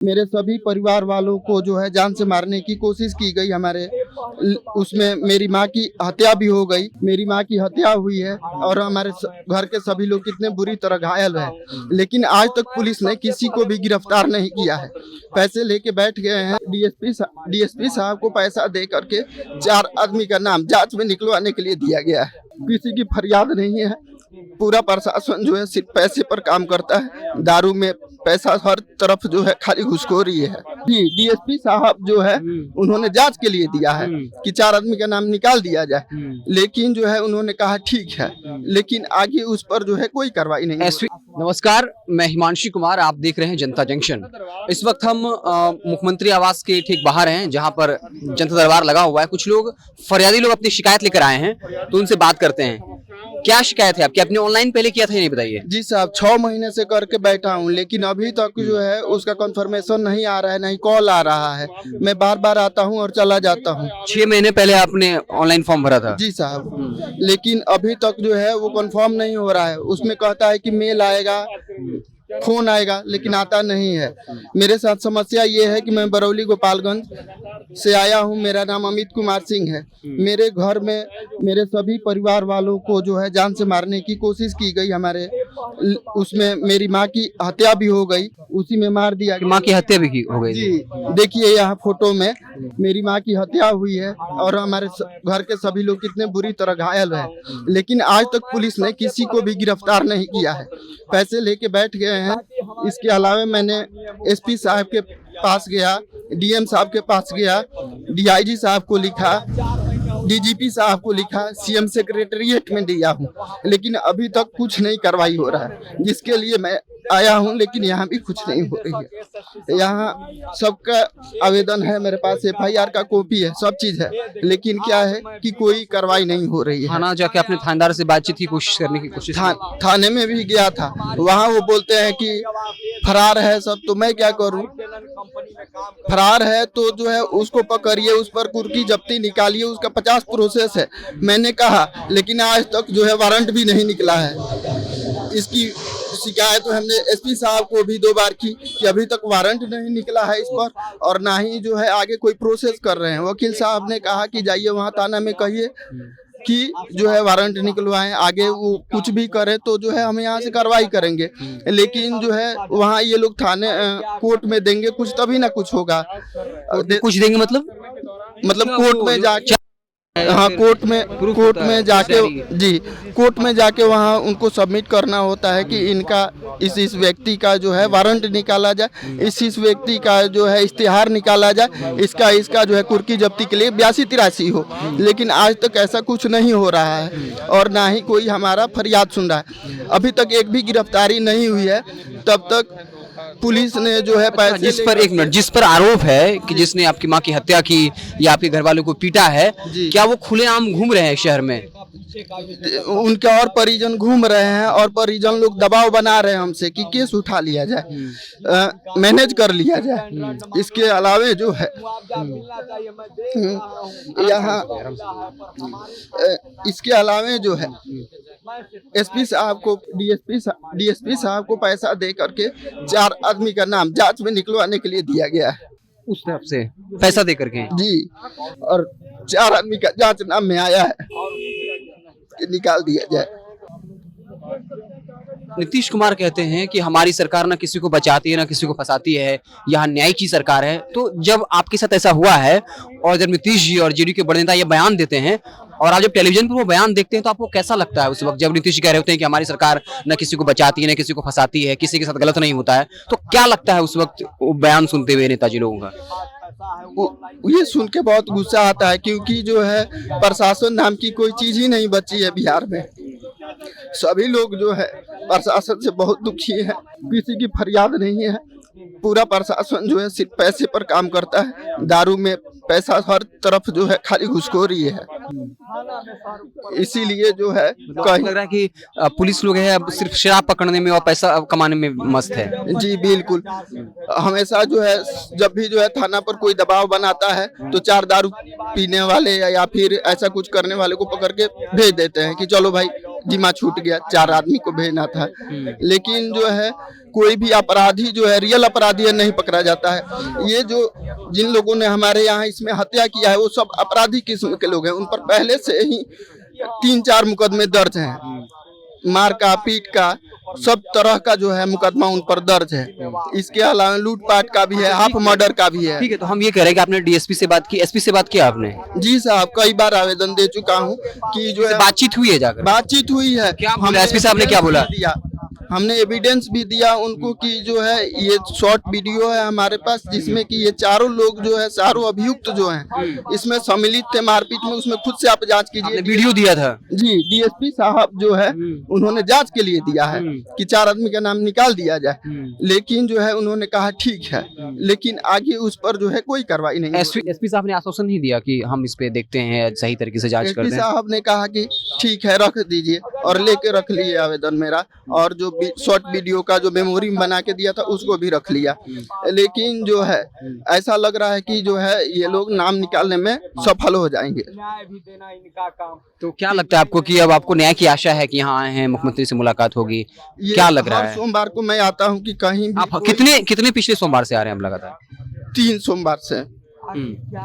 मेरे सभी परिवार वालों को जो है जान से मारने की कोशिश की गई। हमारे उसमें मेरी माँ की हत्या भी हो गई। मेरी माँ की हत्या हुई है और हमारे घर के सभी लोग कितने बुरी तरह घायल हैं, लेकिन आज तक पुलिस ने किसी को भी गिरफ्तार नहीं किया है। पैसे लेके बैठ गए हैं। डीएसपी साहब को पैसा दे करके 4 आदमी का नाम जांच में निकलवाने के लिए दिया गया है। किसी की फरियाद नहीं है। पूरा प्रशासन जो है सिर्फ पैसे पर काम करता है। दारू में पैसा हर तरफ जो है खाली घुसखोरी है। जी, डीएसपी साहब जो है उन्होंने जांच के लिए दिया है कि 4 आदमी का नाम निकाल दिया जाए, लेकिन जो है उन्होंने कहा ठीक है, लेकिन आगे उस पर जो है कोई कार्रवाई नहीं। नमस्कार, मैं हिमांशु कुमार, आप देख रहे हैं जनता जंक्शन। इस वक्त हम मुख्यमंत्री आवास के ठीक बाहर हैं, जहां पर जनता दरबार लगा हुआ है। कुछ लोग फरियादी लोग अपनी शिकायत लेकर आए हैं, तो उनसे बात करते हैं। क्या शिकायत है आपकी? आपने ऑनलाइन पहले किया था, ये नहीं बताइए। जी साहब, 6 महीने से करके बैठा हूँ, लेकिन अभी तक जो है उसका कंफर्मेशन नहीं आ रहा है, नहीं कॉल आ रहा है। मैं बार बार आता हूँ और चला जाता हूँ। 6 महीने पहले आपने ऑनलाइन फॉर्म भरा था? जी साहब, लेकिन अभी तक जो है वो कंफर्म नहीं हो रहा है। उसमें कहता है कि मेल आएगा, फोन आएगा, लेकिन आता नहीं है। मेरे साथ समस्या ये है कि मैं बरौली गोपालगंज से आया हूँ। मेरा नाम अमित कुमार सिंह है। मेरे घर में मेरे सभी परिवार वालों को जो है जान से मारने की कोशिश की गई। हमारे उसमें मेरी माँ की हत्या भी हो गई, उसी में मार दिया गया। माँ की हत्या भी हो गई? जी, देखिए यहाँ फोटो में मेरी माँ की हत्या हुई है और हमारे घर के सभी लोग कितने बुरी तरह घायल हैं, लेकिन आज तक पुलिस ने किसी को भी गिरफ्तार नहीं किया है। पैसे लेके बैठ गए हैं। इसके अलावा मैंने एसपी साहब के पास गया, डीएम साहब के पास गया, डीआईजी साहब को लिखा, डीजीपी साहब को लिखा, सीएम सेक्रेटरिएट में दिया हूँ, लेकिन अभी तक कुछ नहीं कार्रवाई हो रहा है, जिसके लिए मैं आया हूँ। लेकिन यहाँ भी कुछ नहीं हो रही है। यहाँ सबका आवेदन है, मेरे पास एफआईआर का कॉपी है, सब चीज है, लेकिन क्या है कि कोई कार्रवाई नहीं हो रही है। थाना जाके अपने थानेदार से बातचीत की कोशिश करने की कोशिश? थाने में भी गया था, वहाँ वो बोलते हैं कि फरार है सब। तो मैं क्या करूँ? फरार है तो जो है उसको पकड़िए, उस पर कुर्की जब्ती निकालिए, उसका 50 प्रोसेस है। मैंने कहा, लेकिन आज तक जो है वारंट भी नहीं निकला है। इसकी शिकायत हमने एसपी साहब को भी 2 बार की कि अभी तक वारंट नहीं निकला है इस पर, और ना ही जो है आगे कोई प्रोसेस कर रहे हैं। वकील साहब ने कहा कि जाइए वहाँ थाना में कहिए कि जो है वारंट निकलवाएं, आगे वो कुछ भी करे तो जो है हम यहाँ से कार्रवाई करेंगे। लेकिन जो है वहाँ ये लोग थाने कोर्ट में देंगे कुछ, तभी ना कुछ होगा। कुछ देंगे मतलब कोर्ट में जाके, हाँ कोर्ट में जाके, जी कोर्ट में जाके वहाँ उनको सबमिट करना होता है कि इनका इस व्यक्ति का जो है वारंट निकाला जाए, इस व्यक्ति का जो है इश्तिहार निकाला जाए, इसका जो है कुर्की जब्ती के लिए 82-83 हो। लेकिन आज तक ऐसा कुछ नहीं हो रहा है और ना ही कोई हमारा फरियाद सुन रहा है। अभी तक एक भी गिरफ्तारी नहीं हुई है। तब तक पुलिस ने जो है पैसे जिस पर आरोप है कि जिसने आपकी माँ की हत्या की या आपके घर वालों को पीटा है, क्या वो खुलेआम घूम रहे हैं शहर में? उनके और परिजन घूम रहे हैं और परिजन लोग दबाव बना रहे हैं हमसे कि केस उठा लिया जाए, मैनेज कर लिया जाए। इसके अलावे जो है यहाँ इसके अलावे जो है एसपी साहब को डीएसपी साहब को पैसा दे करके 4 आदमी का नाम जांच में निकलवाने के लिए दिया गया है। उस तरफ से पैसा दे करके? जी, और 4 आदमी का जांच नाम में आया है कि निकाल दिया जाए। नीतीश कुमार कहते हैं कि हमारी सरकार ना किसी को बचाती है ना किसी को फंसाती है, यहाँ न्याय की सरकार है। तो जब आपके साथ ऐसा हुआ है और जब नीतीश जी और जेडीयू के बड़े नेता ये बयान देते हैं और आप जब टेलीविजन पर वो बयान देखते हैं, तो आपको कैसा लगता है उस वक्त जब नीतीश जी कह रहे होते हैं कि हमारी सरकार न किसी को बचाती है न किसी को फंसाती है, किसी के साथ गलत नहीं होता है? तो क्या लगता है उस वक्त वो बयान सुनते हुए नेताजी लोगों का? ये सुन के बहुत गुस्सा आता है, क्योंकि जो है प्रशासन नाम की कोई चीज ही नहीं बची है बिहार में। सभी लोग जो है प्रशासन से बहुत दुखी है, किसी की फरियाद नहीं है। पूरा प्रशासन जो है सिर्फ पैसे पर काम करता है। दारू में पैसा हर तरफ जो है खाली घुसखोरी है। इसीलिए जो है कहीं लग रहा है कि पुलिस लोग है अब सिर्फ शराब पकड़ने में और पैसा कमाने में मस्त है। जी बिल्कुल, हमेशा जो है जब भी जो है थाना पर कोई दबाव बनाता है तो 4 दारू पीने वाले या फिर ऐसा कुछ करने वाले को पकड़ के भेज देते हैं कि चलो भाई जिम्मा छूट गया, 4 आदमी को भेजना था। लेकिन जो है कोई भी अपराधी जो है, रियल अपराधी है, नहीं पकड़ा जाता है। ये जो जिन लोगों ने हमारे यहाँ इसमें हत्या किया है वो सब अपराधी किस्म के लोग हैं। उन पर पहले से ही 3-4 मुकदमे दर्ज हैं, मार का, पीट का, सब तरह का जो है मुकदमा उन पर दर्ज है। इसके अलावा लूटपाट का भी है, हाफ मर्डर का भी है। ठीक है, तो हम ये कह रहे हैं कि आपने डीएसपी से बात की, एसपी से बात किया आपने? जी साहब, कई बार आवेदन दे चुका हूँ कि जो है बातचीत हुई है जाकर? बातचीत हुई है। क्या बोला एसपी साहब ने, क्या बोला? हमने एविडेंस भी दिया उनको कि जो है ये शॉर्ट वीडियो है हमारे पास, जिसमें कि ये चारों लोग जो है, चारों अभियुक्त जो हैं इसमें सम्मिलित थे मारपीट में। उसमें खुद से आप जांच कीजिए। वीडियो दिया था जी, डीएसपी साहब जो है उन्होंने जांच के लिए दिया है कि 4 आदमी का नाम निकाल दिया जाए, लेकिन जो है उन्होंने कहा ठीक है, लेकिन आगे उस पर जो है कोई कार्रवाई नहीं। एसपी साहब ने आश्वासन नहीं दिया कि हम इस पे देखते हैं, सही तरीके से जांच करते हैं? एसपी साहब ने कहा कि ठीक है, रख दीजिए, और लेके रख लिए आवेदन मेरा, और जो शॉर्ट वीडियो का जो मेमोरी बना के दिया था उसको भी रख लिया। लेकिन जो है ऐसा लग रहा है कि जो है ये लोग नाम निकालने में सफल हो जाएंगे। तो क्या लगता है आपको कि अब आपको न्याय की आशा है कि यहाँ आए हैं, मुख्यमंत्री से मुलाकात होगी? क्या लग रहा है? सोमवार को मैं आता हूँ कि कहीं भी आप कितने पिछले सोमवार से आ रहे हैं? हम लगातार 3 सोमवार से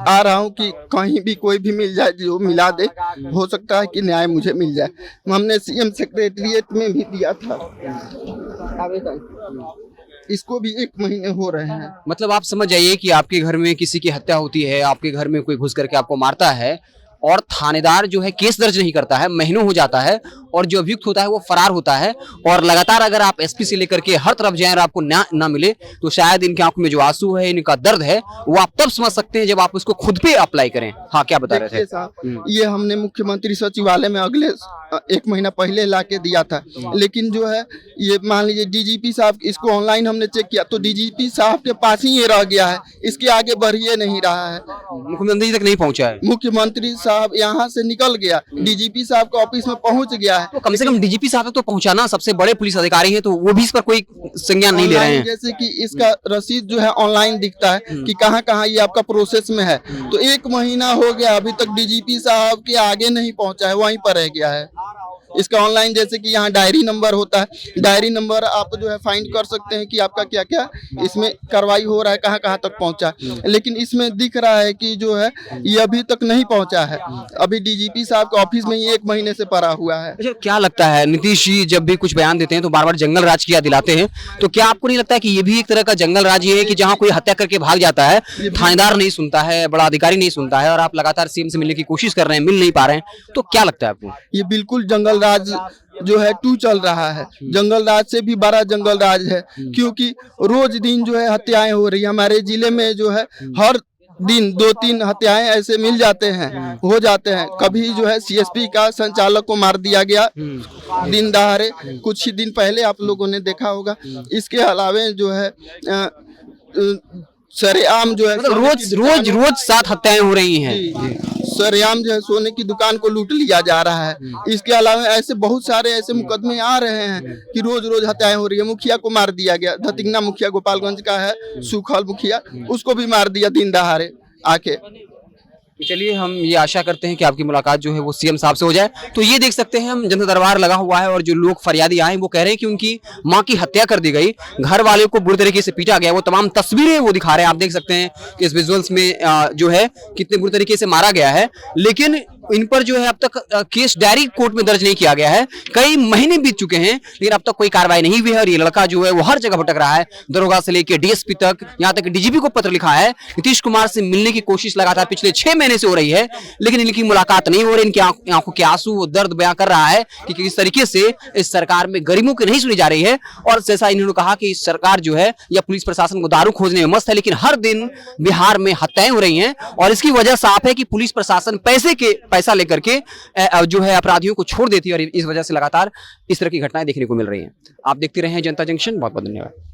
आ रहा हूँ कि कहीं भी कोई भी मिल जाए जो मिला दे, हो सकता है कि न्याय मुझे मिल जाए। हमने सीएम सेक्रेटरिएट में भी दिया था आवेदन, इसको भी 1 महीने हो रहे हैं। मतलब आप समझ जाइए कि आपके घर में किसी की हत्या होती है, आपके घर में कोई घुस करके आपको मारता है और थानेदार जो है केस दर्ज नहीं करता है, महीनों हो जाता है, और जो अभियुक्त होता है वो फरार होता है, और लगातार अगर आप एसपी से लेकर के हर तरफ जाएं और आपको ना मिले तो शायद इनकी आंखों में जो आंसू है, इनका दर्द है, वो आप तब समझ सकते हैं जब आप उसको खुद पे अप्लाई करें। हाँ, क्या बता रहे थे? साहब, ये हमने मुख्यमंत्री सचिवालय में अगले 1 महीना पहले ला के दिया था, लेकिन जो है ये मान लीजिए डीजीपी साहब, इसको ऑनलाइन हमने चेक किया तो डीजीपी साहब के पास ही ये रह गया है, इसके आगे बढ़िए नहीं रहा है। मुख्यमंत्री तक नहीं पहुंचा है? मुख्यमंत्री साहब यहाँ से निकल गया, डीजीपी साहब के ऑफिस में पहुंच गया है। तो कम से कम डीजीपी साहब तक तो पहुंचाना, सबसे बड़े पुलिस अधिकारी हैं, तो वो भी इस पर कोई संज्ञान नहीं ले रहे हैं। जैसे कि इसका रसीद जो है ऑनलाइन दिखता है कि कहाँ कहाँ ये आपका प्रोसेस में है, तो 1 महीना हो गया अभी तक डीजीपी साहब के आगे नहीं पहुंचा है, वहीं पर रह गया है। इसका ऑनलाइन जैसे कि यहाँ डायरी नंबर होता है, डायरी नंबर आप जो है फाइंड कर सकते हैं कि आपका क्या क्या इसमें कार्रवाई हो रहा है, कहाँ कहाँ तक पहुंचा, लेकिन इसमें दिख रहा है कि जो है ये अभी तक नहीं पहुंचा है। अभी डीजीपी साहब के ऑफिस में ही 1 महीने से पड़ा हुआ है। अच्छा, क्या लगता है नीतीश जी जब भी कुछ बयान देते हैं तो बार बार जंगल राज की याद दिलाते हैं, तो क्या आपको नहीं लगता है कि ये भी एक तरह का जंगल राज ये है कि जहाँ कोई हत्या करके भाग जाता है, थानेदार नहीं सुनता है, बड़ा अधिकारी नहीं सुनता है, और आप लगातार सीएम से मिलने की कोशिश कर रहे हैं, मिल नहीं पा रहे हैं, तो क्या लगता है आपको? ये बिल्कुल जंगल राज जो है 2 चल रहा है, जंगल राज से भी बड़ा जंगल राज है, क्योंकि रोज दिन जो है हत्याएं हो रही है हमारे जिले में। जो है हर दिन 2-3 हत्याएं ऐसे मिल जाते हैं, हो जाते हैं। कभी जो है सीएसपी का संचालक को मार दिया गया दिन दहाड़े, कुछ ही दिन पहले आप लोगों ने देखा होगा। इसके अलावे जो है सरेआम जो है, मतलब रोज 7 हत्याएं हो रही हैं। सरेआम जो है सोने की दुकान को लूट लिया जा रहा है। इसके अलावा ऐसे बहुत सारे ऐसे मुकदमे आ रहे हैं कि रोज रोज हत्याएं हो रही है। मुखिया को मार दिया गया, धतिंगना मुखिया गोपालगंज का है, सुखल मुखिया, उसको भी मार दिया दिन दहाड़े आके। चलिए, हम ये आशा करते हैं कि आपकी मुलाकात जो है वो सीएम साहब से हो जाए। तो ये देख सकते हैं हम, जनता दरबार लगा हुआ है और जो लोग फरियादी आए वो कह रहे हैं कि उनकी मां की हत्या कर दी गई, घर वाले को बुरी तरीके से पीटा गया। वो तमाम तस्वीरें वो दिखा रहे हैं, आप देख सकते हैं कि इस विजुअल्स में जो है कितने बुरी तरीके से मारा गया है। लेकिन इन पर जो है अब तक केस डायरी कोर्ट में दर्ज नहीं किया गया है। कई महीने बीत चुके हैं लेकिन अब तक कोई कार्रवाई नहीं हुई है, और ये लड़का जो है वो हर जगह भटक रहा है, दरोगा से लेकर डीएसपी तक, यहाँ तक डीजीपी को पत्र लिखा है। नीतीश कुमार से मिलने की कोशिश लगातार पिछले 6 महीने से हो रही है, लेकिन इनकी मुलाकात नहीं हो रही। इनकी आंखों के आंसू वो दर्द बयां कर रहा है कि किस तरीके से इस सरकार में गरीबों की नहीं सुनी जा रही है। और जैसा इन्होंने कहा कि इस सरकार जो है या पुलिस प्रशासन को दारू खोजने में मस्त है, लेकिन हर दिन बिहार में हत्याएं हो रही हैं, और इसकी वजह साफ है कि पुलिस प्रशासन पैसा लेकर के जो है अपराधियों को छोड़ देती है, और इस वजह से लगातार इस तरह की घटनाएं देखने को मिल रही हैं। आप देखते रहे जनता जंक्शन। बहुत बहुत धन्यवाद।